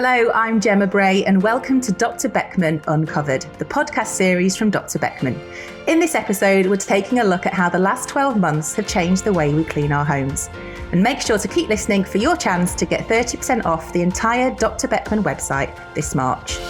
Hello, I'm Gemma Bray and welcome to Dr. Beckmann Uncovered, the podcast series from Dr. Beckmann. In this episode, we're taking a look at how the last 12 months have changed the way we clean our homes. And make sure to keep listening for your chance to get 30% off the entire Dr. Beckmann website this March.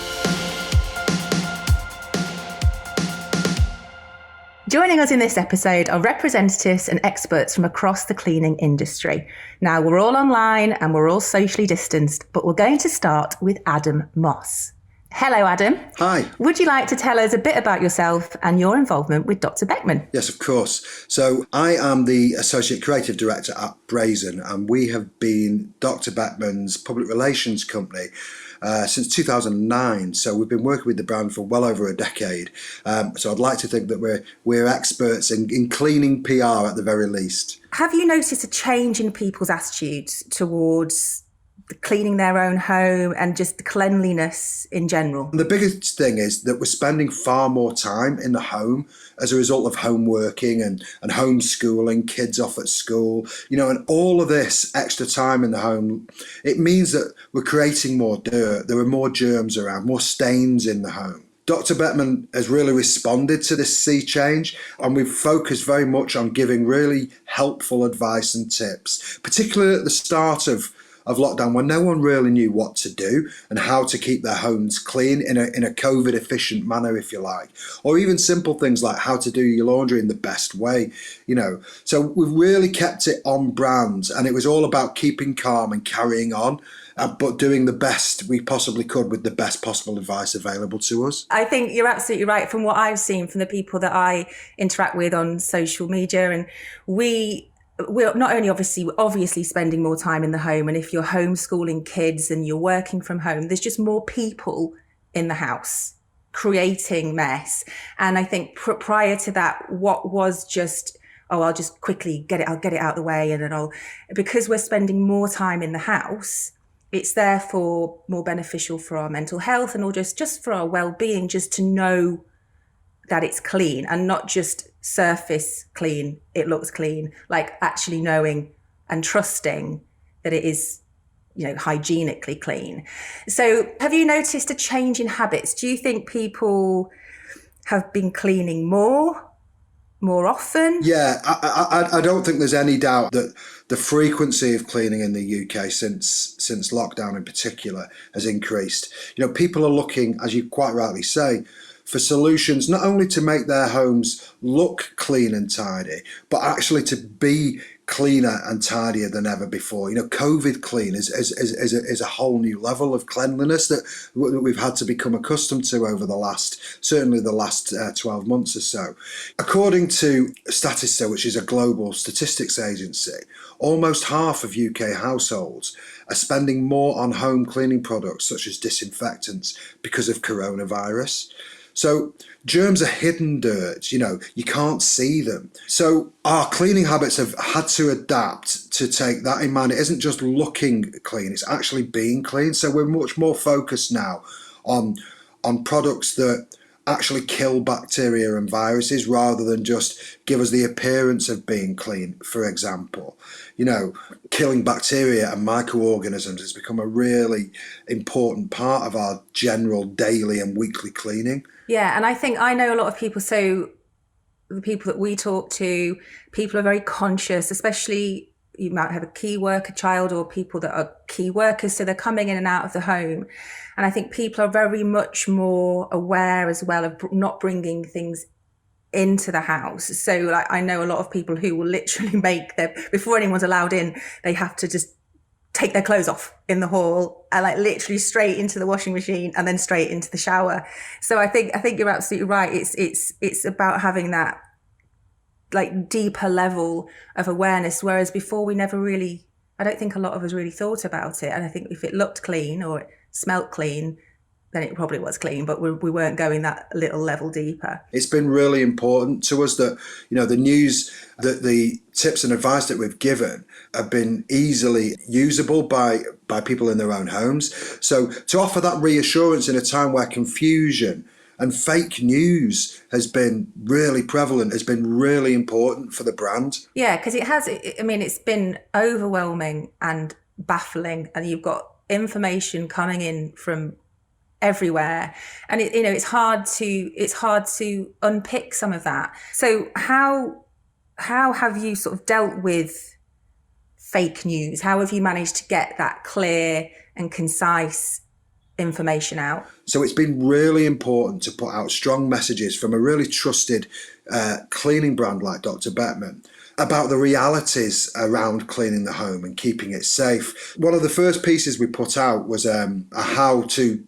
Joining us in this episode are representatives and experts from across the cleaning industry. Now, we're all online and we're all socially distanced, but we're going to start with Adam Moss. Hello, Adam. Hi. Would you like to tell us a bit about yourself and your involvement with Dr. Beckmann? Yes, of course. So I am the Associate Creative Director at Brazen, and we have been Dr. Beckmann's public relations company since 2009. So we've been working with the brand for well over a decade. So I'd like to think that we're experts in cleaning PR at the very least. Have you noticed a change in people's attitudes towards cleaning their own home and just the cleanliness in general? The biggest thing is that we're spending far more time in the home as a result of home working and homeschooling, kids off at school, and all of this extra time in the home. It means that we're creating more dirt. There are more germs around, more stains in the home. Dr. Beckmann has really responded to this sea change, and we've focused very much on giving really helpful advice and tips, particularly at the start of lockdown, when no one really knew what to do and how to keep their homes clean in a COVID efficient manner, if you like, or even simple things like how to do your laundry in the best way, So we've really kept it on brand, and it was all about keeping calm and carrying on, but doing the best we possibly could with the best possible advice available to us. I think you're absolutely right. From what I've seen from the people that I interact with on social media, and we're not only obviously spending more time in the home, and if you're homeschooling kids and you're working from home, there's just more people in the house creating mess. And I think prior to that, what was just, I'll just quickly I'll get it out of the way, and then because we're spending more time in the house, it's therefore more beneficial for our mental health and just for our well-being, just to know that it's clean and not just surface clean, it looks clean, like actually knowing and trusting that it is, hygienically clean. So have you noticed a change in habits? Do you think people have been cleaning more often? Yeah, I don't think there's any doubt that the frequency of cleaning in the UK since lockdown in particular has increased. People are looking, as you quite rightly say, for solutions not only to make their homes look clean and tidy, but actually to be cleaner and tidier than ever before. COVID clean is a whole new level of cleanliness that we've had to become accustomed to over the last 12 months or so. According to Statista, which is a global statistics agency, almost half of UK households are spending more on home cleaning products such as disinfectants because of coronavirus. So germs are hidden dirt, you can't see them. So our cleaning habits have had to adapt to take that in mind. It isn't just looking clean, it's actually being clean. So we're much more focused now on products that actually kill bacteria and viruses rather than just give us the appearance of being clean, for example. Killing bacteria and microorganisms has become a really important part of our general daily and weekly cleaning. Yeah, and I know a lot of people, so the people that we talk to, people are very conscious, especially you might have a key worker child or people that are key workers, so they're coming in and out of the home. And I think people are very much more aware as well of not bringing things into the house. So I know a lot of people who will literally before anyone's allowed in, they have to just take their clothes off in the hall and literally straight into the washing machine and then straight into the shower. So I think you're absolutely right. It's about having that deeper level of awareness, whereas before we never really, I don't think a lot of us really thought about it. And I think if it looked clean or it smelt clean, then it probably was clean, but we weren't going that little level deeper. It's been really important to us that, the news, that the tips and advice that we've given have been easily usable by people in their own homes. So to offer that reassurance in a time where confusion and fake news has been really prevalent, has been really important for the brand. Yeah, because it's been overwhelming and baffling, and you've got information coming in from everywhere, and it's hard to unpick some of that. So how have you sort of dealt with fake news? How have you managed to get that clear and concise information out? So it's been really important to put out strong messages from a really trusted cleaning brand like Dr. Beckmann about the realities around cleaning the home and keeping it safe. One of the first pieces we put out was a how to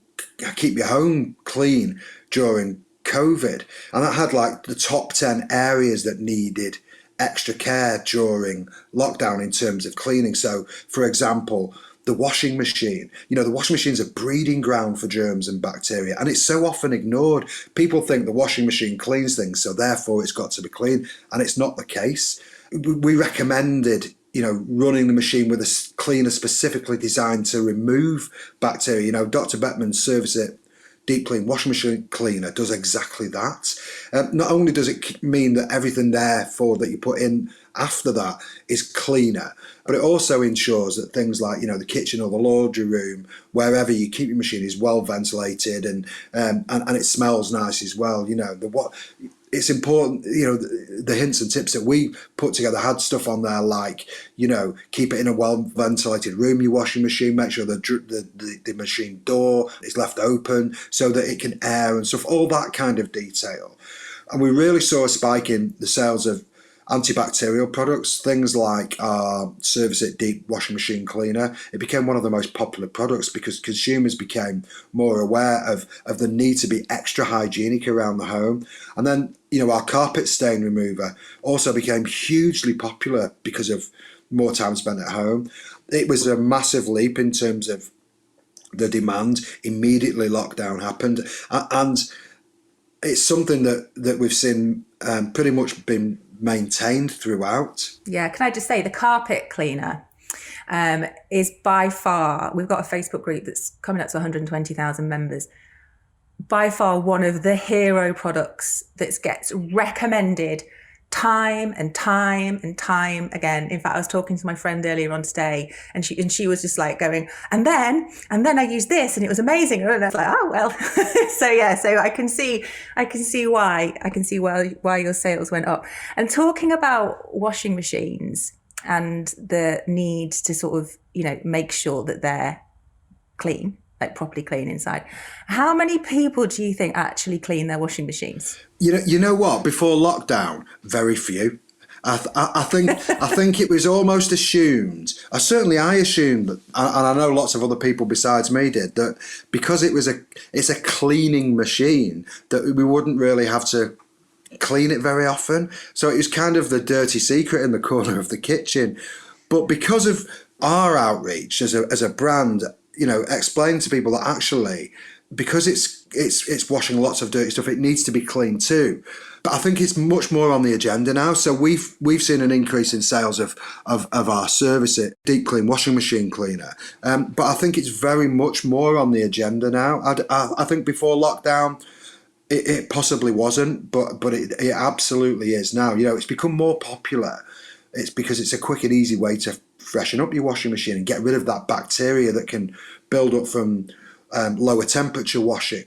keep your home clean during COVID. And that had like the top 10 areas that needed extra care during lockdown in terms of cleaning. So, for example, the washing machine. The washing machine's a breeding ground for germs and bacteria, and it's so often ignored. People think the washing machine cleans things, so therefore it's got to be clean, and it's not the case. We recommended running the machine with a cleaner specifically designed to remove bacteria. Dr. Beckmann's Service It Deep Clean washing machine cleaner does exactly that. Not only does it mean that everything therefore that you put in after that is cleaner, but it also ensures that things like the kitchen or the laundry room, wherever you keep your machine, is well ventilated and it smells nice as well. It's important, the hints and tips that we put together had stuff on there like, keep it in a well-ventilated room, your washing machine, make sure the machine door is left open so that it can air and stuff, all that kind of detail. And we really saw a spike in the sales of antibacterial products, things like our Service It Deep washing machine cleaner. It became one of the most popular products because consumers became more aware of the need to be extra hygienic around the home. And then, our carpet stain remover also became hugely popular because of more time spent at home. It was a massive leap in terms of the demand. Immediately lockdown happened. And it's something that we've seen pretty much been maintained throughout. Yeah, can I just say the carpet cleaner is by far, we've got a Facebook group that's coming up to 120,000 members, by far one of the hero products that gets recommended time and time and time again. In fact, I was talking to my friend earlier on today, and she was just like going, and then I used this and it was amazing. And I was like, oh well. so I can see why your sales went up. And talking about washing machines and the need to sort of make sure that they're clean, like properly clean inside. How many people do you think actually clean their washing machines? You know what? Before lockdown, very few. I think it was almost assumed. I assumed, and I know lots of other people besides me did, that because it's a cleaning machine that we wouldn't really have to clean it very often. So it was kind of the dirty secret in the corner of the kitchen. But because of our outreach as a brand, explain to people that actually, because it's washing lots of dirty stuff, it needs to be clean too. But I think it's much more on the agenda now. So we've seen an increase in sales of our Service It Deep Clean washing machine cleaner. But I think it's very much more on the agenda now. I think before lockdown, it possibly wasn't, but it absolutely is now. It's become more popular. It's because it's a quick and easy way to freshen up your washing machine and get rid of that bacteria that can build up from lower temperature washing.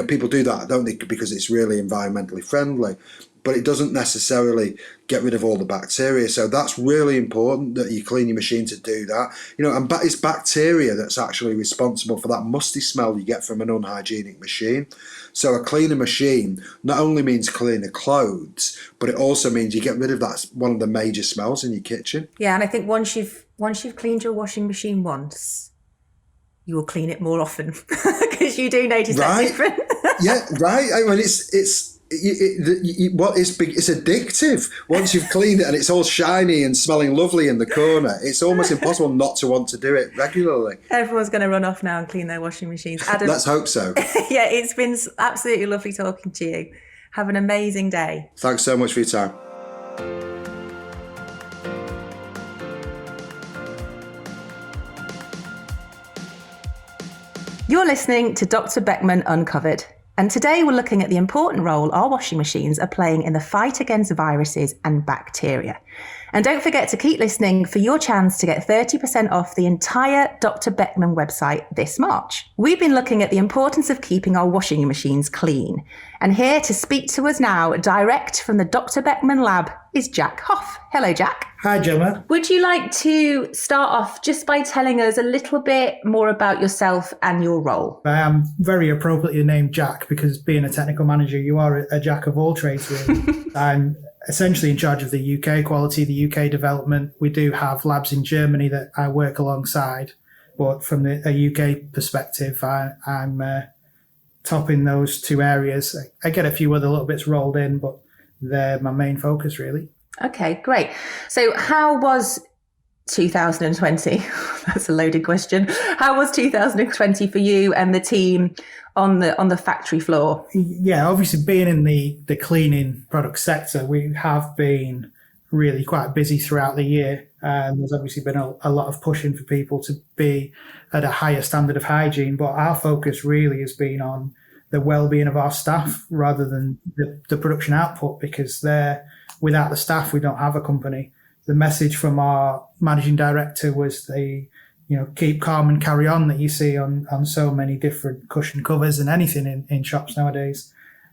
People do that, don't they, because it's really environmentally friendly, but it doesn't necessarily get rid of all the bacteria. So that's really important that you clean your machine to do that. And it's bacteria that's actually responsible for that musty smell you get from an unhygienic machine. So a cleaner machine not only means cleaner clothes, but it also means you get rid of that, one of the major smells in your kitchen. Yeah, and I think once you've cleaned your washing machine once, you will clean it more often because you do notice that difference. Yeah, right. I mean, it's addictive. Once you've cleaned it and it's all shiny and smelling lovely in the corner, it's almost impossible not to want to do it regularly. Everyone's going to run off now and clean their washing machines. Adam, let's hope so. Yeah, it's been absolutely lovely talking to you. Have an amazing day. Thanks so much for your time. You're listening to Dr. Beckmann Uncovered, and today we're looking at the important role our washing machines are playing in the fight against viruses and bacteria. And don't forget to keep listening for your chance to get 30% off the entire Dr. Beckmann website this March. We've been looking at the importance of keeping our washing machines clean. And here to speak to us now, direct from the Dr. Beckmann lab, is Jack Hoff. Hello, Jack. Hi, Gemma. Would you like to start off just by telling us a little bit more about yourself and your role? I am very appropriately named Jack because being a technical manager, you are a jack of all trades, really. I'm essentially in charge of the UK quality, the UK development. We do have labs in Germany that I work alongside, but from a UK perspective, I'm topping those two areas. I get a few other little bits rolled in, but they're my main focus, really. Okay, great. So how was 2020? That's a loaded question. How was 2020 for you and the team on the factory floor? Yeah, obviously being in the cleaning product sector, we have been really quite busy throughout the year. There's obviously been a lot of pushing for people to be at a higher standard of hygiene, but our focus really has been on the well-being of our staff rather than the production output, because without the staff, we don't have a company. The message from our managing director was keep calm and carry on that you see on so many different cushion covers and anything in shops nowadays.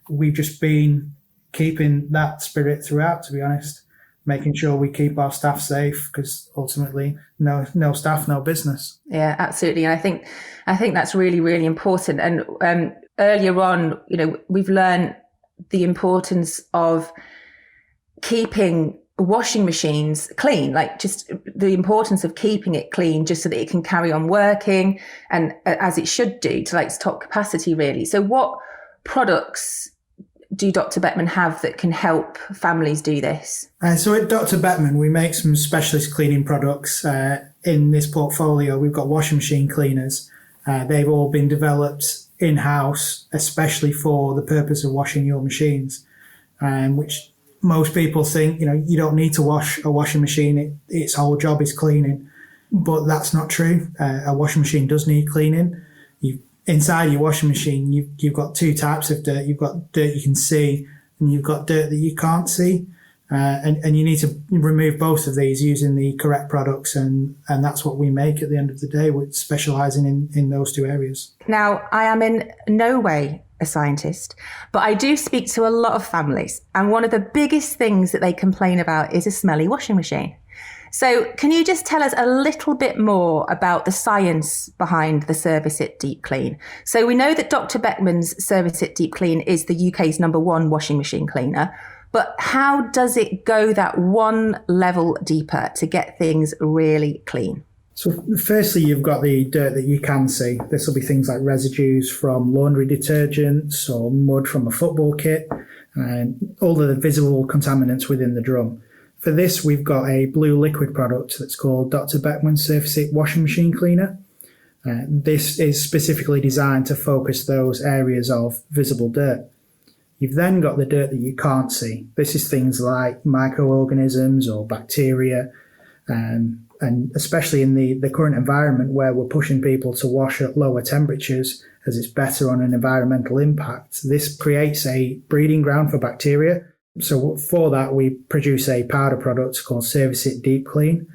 We've just been keeping that spirit throughout, to be honest, making sure we keep our staff safe, because ultimately no staff, no business. Yeah, absolutely. And I think that's really, really important. And earlier on, we've learned the importance of keeping washing machines clean, like just the importance of keeping it clean just so that it can carry on working and as it should do to its top capacity, really. So what products do Dr. Beckmann have that can help families do this? So at Dr. Beckmann, we make some specialist cleaning products. In this portfolio, we've got washing machine cleaners. They've all been developed in-house, especially for the purpose of washing your machines, which most people think, you don't need to wash a washing machine. Its whole job is cleaning, but that's not true. A washing machine does need cleaning. Inside your washing machine, you've got two types of dirt. You've got dirt you can see, and you've got dirt that you can't see. And you need to remove both of these using the correct products. And that's what we make at the end of the day. We're specialising in those two areas. Now, I am in no way a scientist, but I do speak to a lot of families. And one of the biggest things that they complain about is a smelly washing machine. So can you just tell us a little bit more about the science behind the Service It Deep Clean? So we know that Dr. Beckmann's Service It Deep Clean is the UK's #1 washing machine cleaner, but how does it go that one level deeper to get things really clean? So firstly, you've got the dirt that you can see. This will be things like residues from laundry detergents or mud from a football kit and all the visible contaminants within the drum. For this, we've got a blue liquid product that's called Dr. Beckmann Surface It Washing Machine Cleaner. This is specifically designed to focus those areas of visible dirt. You've then got the dirt that you can't see. This is things like microorganisms or bacteria, and especially in the current environment where we're pushing people to wash at lower temperatures as it's better on an environmental impact, this creates a breeding ground for bacteria. So for that, we produce a powder product called Service It Deep Clean.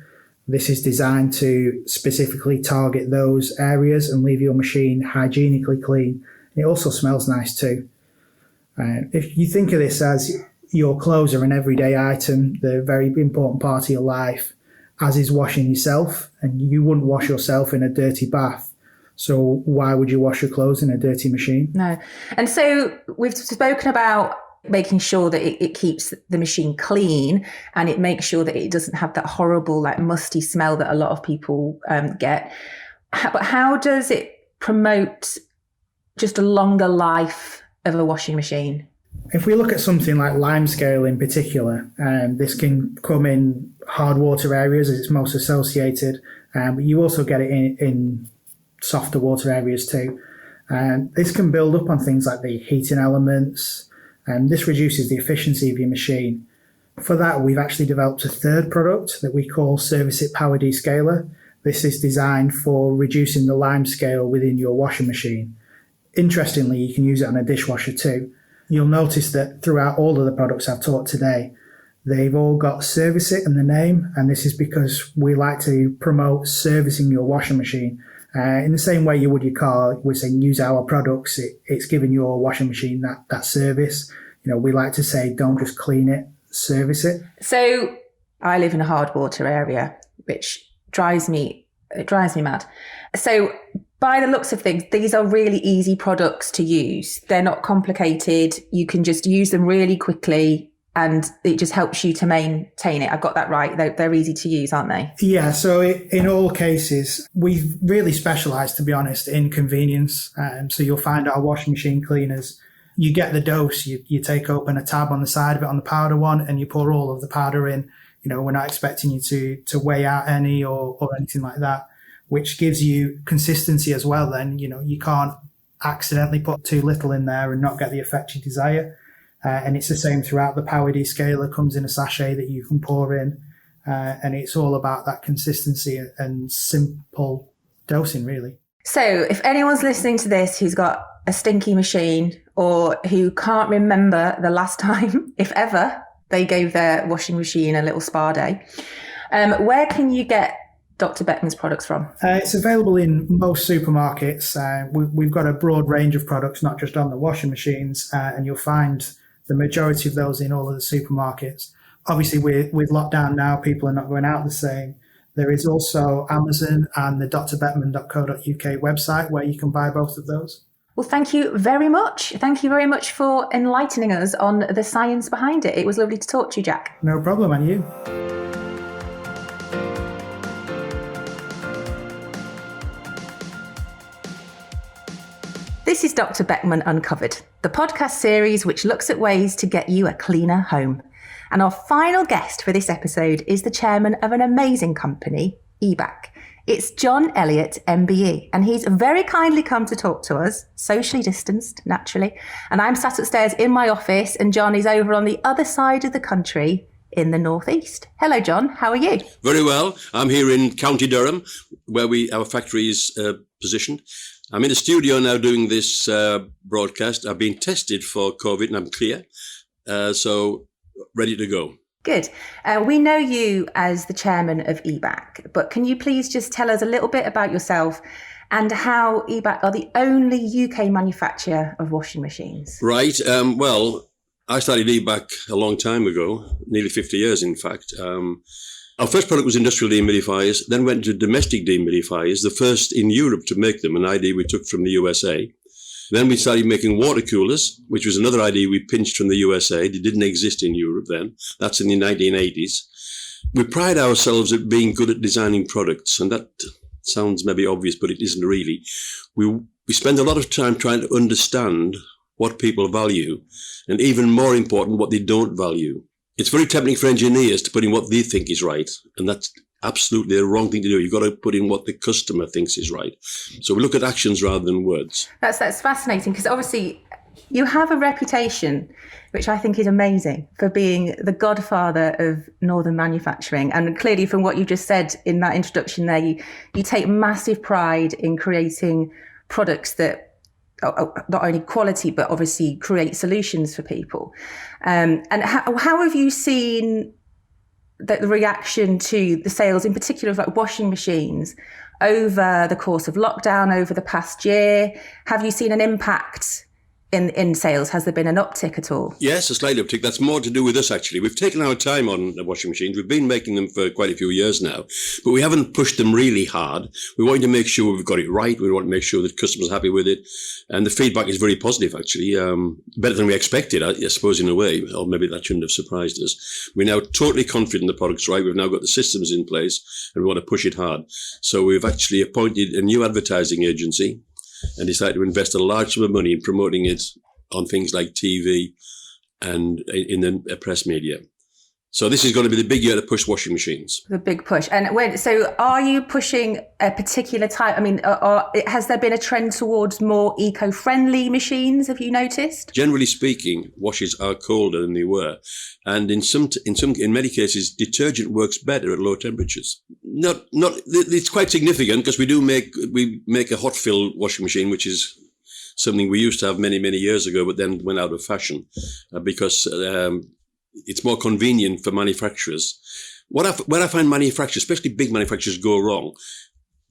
This is designed to specifically target those areas and leave your machine hygienically clean. It also smells nice too. If you think of this as your clothes are an everyday item, they're a very important part of your life, as is washing yourself, and you wouldn't wash yourself in a dirty bath. So why would you wash your clothes in a dirty machine? No. And so we've spoken about making sure that it keeps the machine clean and it makes sure that it doesn't have that horrible, musty smell that a lot of people get. But how does it promote just a longer life of a washing machine? If we look at something like limescale in particular, this can come in hard water areas as it's most associated, but you also get it in softer water areas too. This can build up on things like the heating elements, and this reduces the efficiency of your machine. For that, we've actually developed a third product that we call Service It Power Descaler. This is designed for reducing the limescale within your washing machine. Interestingly, you can use it on a dishwasher too. You'll notice that throughout all of the products I've taught today, They've all got service it in the name, and this is because we like to promote servicing your washing machine. In the same way you would your car, we're saying use our products. It's giving your washing machine that service. We like to say don't just clean it, service it. So I live in a hard water area, which drives me mad. So by the looks of things, these are really easy products to use. They're not complicated. You can just use them really quickly, and it just helps you to maintain it. I've got that right. They're easy to use, aren't they? Yeah. So in all cases, we've really specialised, to be honest, in convenience. So you'll find our washing machine cleaners. You get the dose. You take open a tab on the side of it on the powder one, and you pour all of the powder in. We're not expecting you to weigh out any or anything like that, which gives you consistency as well. Then, you can't accidentally put too little in there and not get the effect you desire. And it's the same throughout. The Power Descaler comes in a sachet that you can pour in. And it's all about that consistency and simple dosing, really. So if anyone's listening to this who's got a stinky machine or who can't remember the last time, if ever, they gave their washing machine a little spa day, where can you get Dr. Beckmann's products from? It's available in most supermarkets. We've got a broad range of products, not just on the washing machines, and you'll find the majority of those in all of the supermarkets. Obviously, with lockdown now, people are not going out the same. There is also Amazon and the drbeckmann.co.uk website where you can buy both of those. Well, thank you very much. Thank you very much for enlightening us on the science behind it. It was lovely to talk to you, Jack. No problem, and you. This is Dr. Beckmann Uncovered, the podcast series which looks at ways to get you a cleaner home. And our final guest for this episode is the chairman of an amazing company, EBAC. It's John Elliott, MBE, and he's very kindly come to talk to us, socially distanced, naturally. And I'm sat upstairs in my office, and John is over on the other side of the country in the northeast. Hello, John. How are you? Very well. I'm here in County Durham, where our factory is positioned. I'm in the studio now doing this broadcast. I've been tested for COVID and I'm clear, so ready to go. Good. We know you as the chairman of EBAC, but can you please just tell us a little bit about yourself and how EBAC are the only UK manufacturer of washing machines? Right. Well, I started EBAC a long time ago, nearly 50 years, in fact. Our first product was industrial dehumidifiers, then went to domestic dehumidifiers, the first in Europe to make them, an idea we took from the USA. Then we started making water coolers, which was another idea we pinched from the USA. They didn't exist in Europe then. That's in the 1980s. We pride ourselves at being good at designing products, and that sounds maybe obvious, but it isn't really. We spend a lot of time trying to understand what people value, and even more important, what they don't value. It's very tempting for engineers to put in what they think is right, and that's absolutely the wrong thing to do. You've got to put in what the customer thinks is right. So we look at actions rather than words. That's fascinating, because obviously you have a reputation, which I think is amazing, for being the godfather of northern manufacturing. And clearly from what you just said in that introduction there, you take massive pride in creating products that not only quality, but obviously create solutions for people. And how have you seen the reaction to the sales, in particular of like washing machines, over the course of lockdown, over the past year? Have you seen an impact in sales? Has there been an uptick at all? Yes, a slight uptick. That's more to do with us, actually. We've taken our time on the washing machines. We've been making them for quite a few years now, but we haven't pushed them really hard. We wanted to make sure we've got it right. We want to make sure that customers are happy with it. And the feedback is very positive, actually. Better than we expected, I suppose, in a way. Or maybe that shouldn't have surprised us. We're now totally confident the product's right. We've now got the systems in place and we want to push it hard. So we've actually appointed a new advertising agency and decided to invest a large sum of money in promoting it on things like TV and in the press media. So this is going to be the big year to push washing machines. The big push. And so are you pushing a particular type? I mean, has there been a trend towards more eco-friendly machines? Have you noticed? Generally speaking, washes are colder than they were. And in many cases, detergent works better at low temperatures. It's quite significant because we make a hot fill washing machine, which is something we used to have many, many years ago, but then went out of fashion because it's more convenient for manufacturers. Where I find manufacturers, especially big manufacturers, go wrong,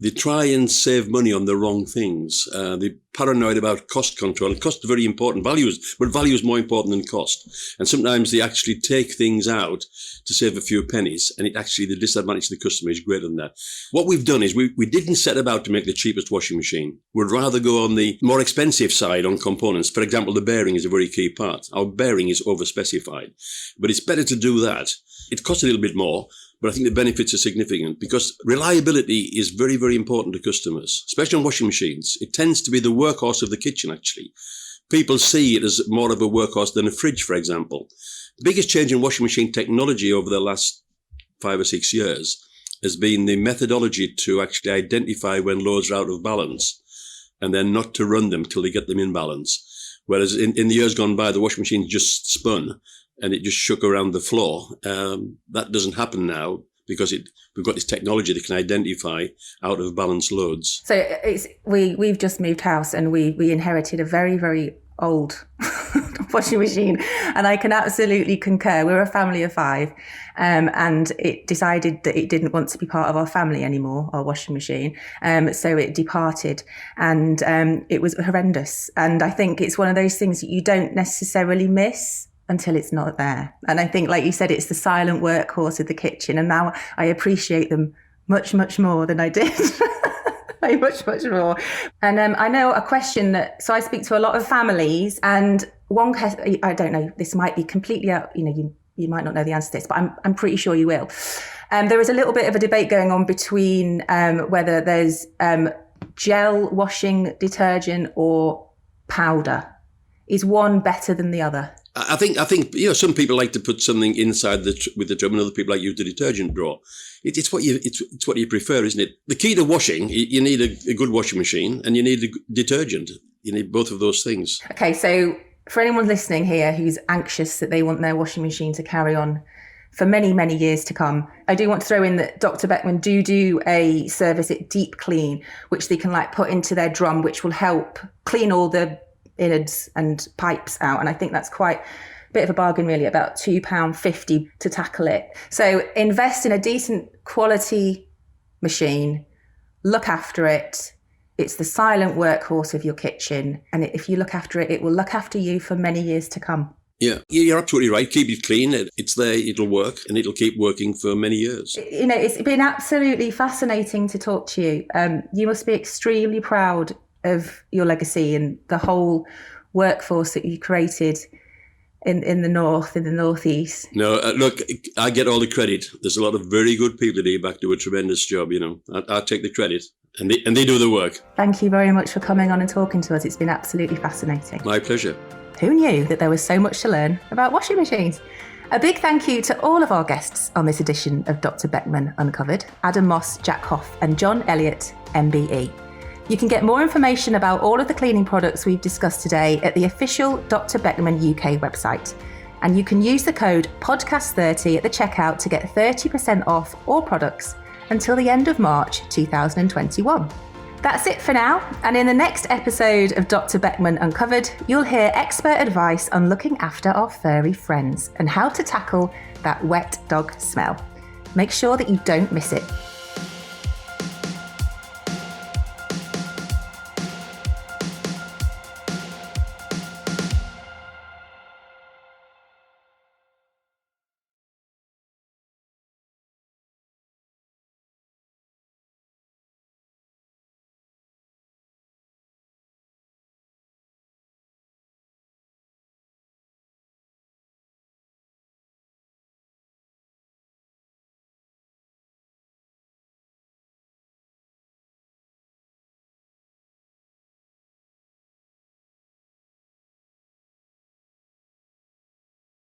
they try and save money on the wrong things. They're paranoid about cost control. And cost is very important. Value is more important than cost. And sometimes they actually take things out to save a few pennies. And the disadvantage to the customer is greater than that. What we've done is we didn't set about to make the cheapest washing machine. We'd rather go on the more expensive side on components. For example, the bearing is a very key part. Our bearing is overspecified. But it's better to do that. It costs a little bit more, but I think the benefits are significant because reliability is very, very important to customers, especially on washing machines. It tends to be the workhorse of the kitchen, actually. People see it as more of a workhorse than a fridge, for example. The biggest change in washing machine technology over the last 5 or 6 years has been the methodology to actually identify when loads are out of balance and then not to run them till they get them in balance. Whereas in the years gone by, the washing machine just spun and it just shook around the floor. That doesn't happen now because we've got this technology that can identify out of balance loads. So we've just moved house and we inherited a very, very old washing machine, and I can absolutely concur. We're a family of 5, and it decided that it didn't want to be part of our family anymore, our washing machine. So it departed, and it was horrendous. And I think it's one of those things that you don't necessarily miss until it's not there. And I think, like you said, it's the silent workhorse of the kitchen. And now I appreciate them much, much more than I did. much, much more. And I know a question so I speak to a lot of families, and I don't know, this might be completely out, you might not know the answer to this, but I'm pretty sure you will. There is a little bit of a debate going on between whether there's gel washing detergent or powder. Is one better than the other? I think some people like to put something inside with the drum, and other people like use the detergent drawer. It's what you prefer, isn't it? The key to washing, you need a good washing machine and you need a detergent. You need both of those things. Okay, so for anyone listening here who's anxious that they want their washing machine to carry on for many, many years to come, I do want to throw in that Dr. Beckmann do a service at Deep Clean, which they can put into their drum, which will help clean all the innards and pipes out. And I think that's quite a bit of a bargain, really, about £2.50 to tackle it. So invest in a decent quality machine, look after it. It's the silent workhorse of your kitchen. And if you look after it, it will look after you for many years to come. Yeah, you're absolutely right. Keep it clean. It's there, it'll work, and it'll keep working for many years. It's been absolutely fascinating to talk to you. You must be extremely proud of your legacy and the whole workforce that you created in the north, in the northeast. No, look, I get all the credit. There's a lot of very good people at EBAC do a tremendous job. I take the credit, and they do the work. Thank you very much for coming on and talking to us. It's been absolutely fascinating. My pleasure. Who knew that there was so much to learn about washing machines? A big thank you to all of our guests on this edition of Dr. Beckmann Uncovered: Adam Moss, Jack Hoff, and John Elliott, MBE. You can get more information about all of the cleaning products we've discussed today at the official Dr. Beckmann UK website. And you can use the code podcast30 at the checkout to get 30% off all products until the end of March 2021. That's it for now. And in the next episode of Dr. Beckmann Uncovered, you'll hear expert advice on looking after our furry friends and how to tackle that wet dog smell. Make sure that you don't miss it.